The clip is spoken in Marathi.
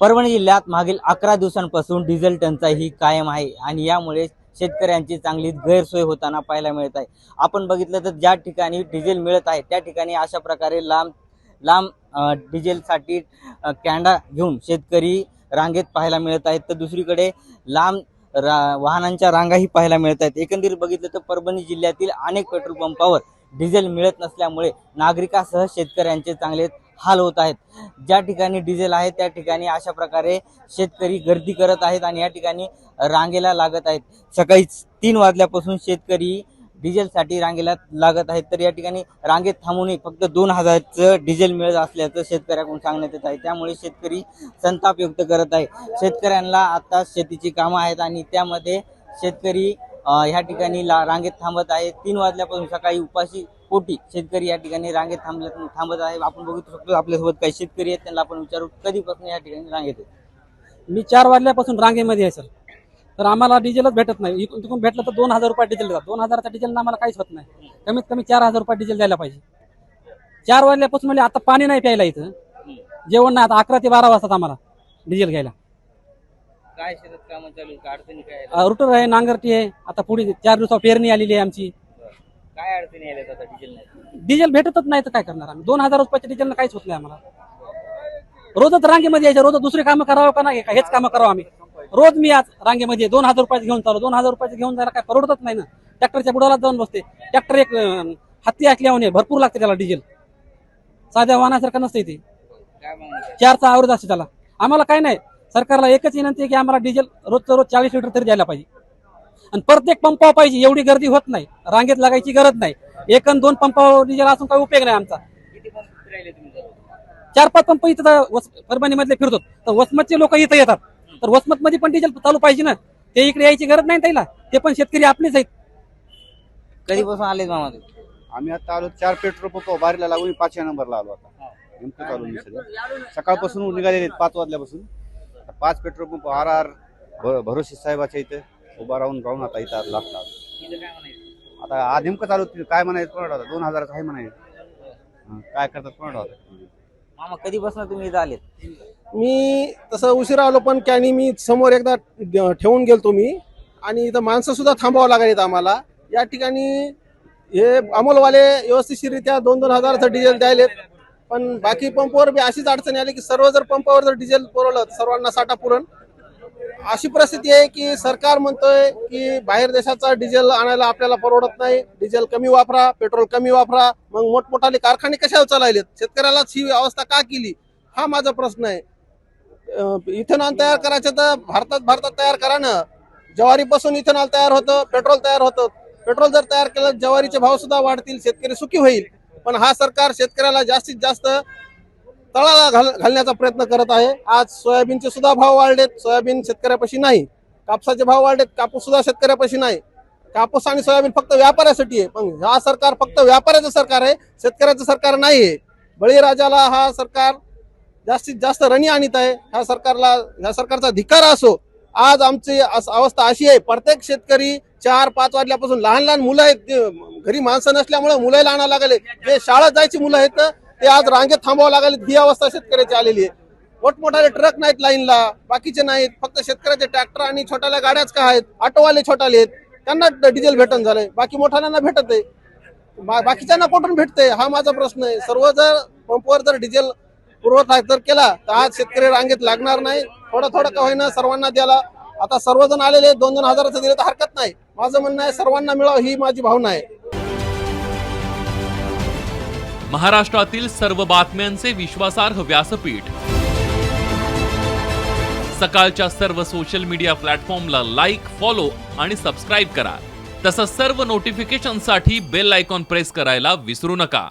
परभणी जिल्ह्यात मागील 11 दिवसांपासून डिझेल टंचाई ही कायम आहे आणि यामुळे शेतकऱ्यांची चांगली गैरसोय होताना पाहायला मिळत आहे। आपण बघितलं तर ज्या ठिकाणी डिझेल मिळत आहे त्या ठिकाणी अशा प्रकारे लांब लांब डिझेलसाठी कॅन्डा घेऊन शेतकरी रांगेत पाहायला मिळत आहेत, तर दुसरीकडे लांब वाहनांच्या रांगाही पाहायला मिळत आहेत। एकंदरीत बघितलं तर परभणी जिल्ह्यातील अनेक पेट्रोल पंपावर डिझेल मिळत नसल्यामुळे नागरिकांसह शेतकऱ्यांचे चांगले हाल होत आहेत। ज्या ठिकाणी डिझेल आहे त्या ठिकाणी अशा प्रकारे शेतकरी गर्दी करत आहेत आणि या ठिकाणी रांगेला लागत आहेत। सकाळी 3 वाजल्यापासून शेतकरी डिझेलसाठी रांगेला लागत आहेत, तर या ठिकाणी रांगेत थांबूनही फक्त 2000चं डिझेल मिळत असल्याचं शेतकऱ्याकडून सांगण्यात येत आहे। त्यामुळे शेतकरी संताप व्यक्त करत आहे। शेतकऱ्यांना आता शेतीची कामं आहेत आणि त्यामध्ये शेतकरी ह्या ठिकाणी रांगेत थांबत आहे। 3 वाजल्यापासून सकाळी उपाशी पोटी शेतकरी या ठिकाणी रांगेत थांबत आहे। आपण बघू शकतो आपल्यासोबत काही शेतकरी आहेत, त्यांना आपण विचारू कधीपासून या ठिकाणी रांगेत आहेत। मी 4 वाजल्यापासून रांगेमध्ये आहे सर। तर आम्हाला डिझेलच भेटत नाही। इकडून तिकडून भेटलं तर 2000 रुपये डिझेल देतात। 2000चा डिझेल आम्हाला काहीच होत नाही। कमीत कमी 4000 रुपये डिझेल द्यायला पाहिजे। 4 वाजल्यापासून म्हणजे आता पाणी नाही प्यायला इथं, जेवण नाही। आता 11 ते 12 वाजतात आम्हाला डिझेल घ्यायला। काय शेतात कामं चालू आहे, अडचणी काय रुटर आहे, नांगरटी आहे। आता पुढे 4 दिवसावर पेरणी आलेली आहे आमची। काय अडचणी आल्या आता डिझेल नाही? डिझेल भेटतच नाही तर काय करणार आम्ही? 2000 रुपयाच्या डिझेलनं काहीच होत नाही आम्हाला। रोजच रांगेमध्ये यायचं, रोज दुसरे कामं करावं का नाही, हेच कामं करावं आम्ही? रोज मी आज रांगेमध्ये 2000 रुपयाचं घेऊन चालू। 2000 रुपयाचं घेऊन जायला काय परवडतच नाही ना। ट्रॅक्टरच्या बुडाला जाऊन बसते। ट्रॅक्टर एक हत्ती ऐकल्यावर भरपूर लागते त्याला डिझेल, साध्या वाहनासारखं नसते ते। 4चा आवृत असते त्याला। आम्हाला काय नाही, सरकारला एकच विनंती आहे की आम्हाला डिझेल रोजचं रोज 40 लिटर तरी द्यायला पाहिजे आणि प्रत्येक पंपावर पाहिजे। एवढी गर्दी होत नाही, रांगेत लागायची गरज नाही। 1 आणि 2 पंपावर डिझेल असून काही उपयोग नाही आमचा। किती पंप राहिले तुम्ही? 4-5 पंप इथं परभणी मधले फिरतो, तर वसमतचे लोक इथं येतात, तर वसमत मध्ये पण डिझेल चालू पाहिजे ना। ते इकडे यायची गरज नाही त्याला, ते पण शेतकरी आपलेच आहेत। कधीपासून आले मामा तुम्ही? आम्ही आता आलो 4 पेट्रोल पंप बारीला लागून 5 नंबरला आलो। आता नेमकं चालू मी सकाळपासून निघालेले 5 वाजल्यापासून 5 पेट्रोल पंप भरोसे साहेबाच्या इथे उभा राहून आता इथं लागतात। आता नेमकं चालू काय म्हणायचं कोणाला, 2000 आहे म्हणायचं, काय करतात कोणाला? मामा कधीपासून तुम्ही इथं आलेत? मी तसं उशिरा आलो, पण कॅनी मी समोर एकदा ठेवून गेलतो मी, आणि इथं माणसं सुद्धा थांबावं लागत आम्हाला। या ठिकाणी हे अमोलवाले व्यवस्थितरित्या 2-2 हजाराचं डिझेल द्यायलेत, पण बाकी पंपावर बी अशीच अडचणी आली की सर्व जर पंपावर जर डिझेल पुरवलं तर सर्वांना साठा पुरण अशी परिस्थिती आहे की सरकार म्हणतोय की बाहेर देशाचा डिझेल आणायला आपल्याला परवडत नाही, डिझेल कमी वापरा, पेट्रोल कमी वापरा। मग मोठमोठाले कारखाने कशावर चालवलेत? शेतकऱ्यालाच ही अवस्था का केली, हा माझा प्रश्न आहे। इथेनॉल तयार करायचं तर भारतात तयार करा ना। ज्वारीपासून इथेनॉल तयार होतं, पेट्रोल तयार होतं। पेट्रोल जर तयार केलं, ज्वारीचे भाव सुद्धा वाढतील, शेतकरी सुखी होईल। पण हा सरकार शेतकऱ्याला जास्तीत जास्त तळाला घालण्याचा प्रयत्न करत आहे। आज सोयाबीनचे सुद्धा भाव वाढलेत, सोयाबीन शेतकऱ्यापाशी नाही। कापसाचे भाव वाढलेत, कापूस सुद्धा शेतकऱ्यापाशी नाही। कापूस आणि सोयाबीन फक्त व्यापाऱ्यासाठी आहे, पण हा सरकार फक्त व्यापाऱ्याचं सरकार आहे, शेतकऱ्याचं सरकार नाही आहे। बळीराजाला हा सरकार जास्तीत जास्त रणी आणत आहे। ह्या सरकारचा धिक्कार असो। आज आमची अवस्था अशी आहे, प्रत्येक शेतकरी 4-5 वाजल्यापासून लहान मुलं आहेत, घरी माणसं नसल्यामुळे मुलाला आणायला लागले। जे शाळेत जायची मुलं आहेत ते आज रांगेत थांबावं लागले। ही अवस्था शेतकऱ्याची आलेली आहे। मोठमोठाले ट्रक नाहीत लाईनला, बाकीचे नाहीत, फक्त शेतकऱ्याचे ट्रॅक्टर आणि छोट्याल्या गाड्याच का आहेत, ऑटोवाले छोटाले आहेत, त्यांना डिझेल भेटून झालंय, बाकी मोठ्यांना भेटत आहे, बाकीच्यांना कुठून भेटतंय, हा माझा प्रश्न आहे। सर्व जर पंपवर जर डिझेल पुरवठा जर केला तर आज शेतकरी रांगेत लागणार नाही। थोडं का होईना सर्वांना द्यायला, आता सर्वजण आलेले 2-2 हजाराचं दिलं तर हरकत नाही। माझं म्हणणं आहे सर्वांना मिळावं, ही माझी भावना आहे। महाराष्ट्रातील सर्व बातम्यांचे विश्वासार्ह व्यासपीठ, सकाळच्या सर्व सोशल मीडिया प्लॅटफॉर्मला लाईक, फॉलो आणि सबस्क्राईब करा। तसंच सर्व नोटिफिकेशनसाठी बेल आयकॉन प्रेस करायला विसरू नका।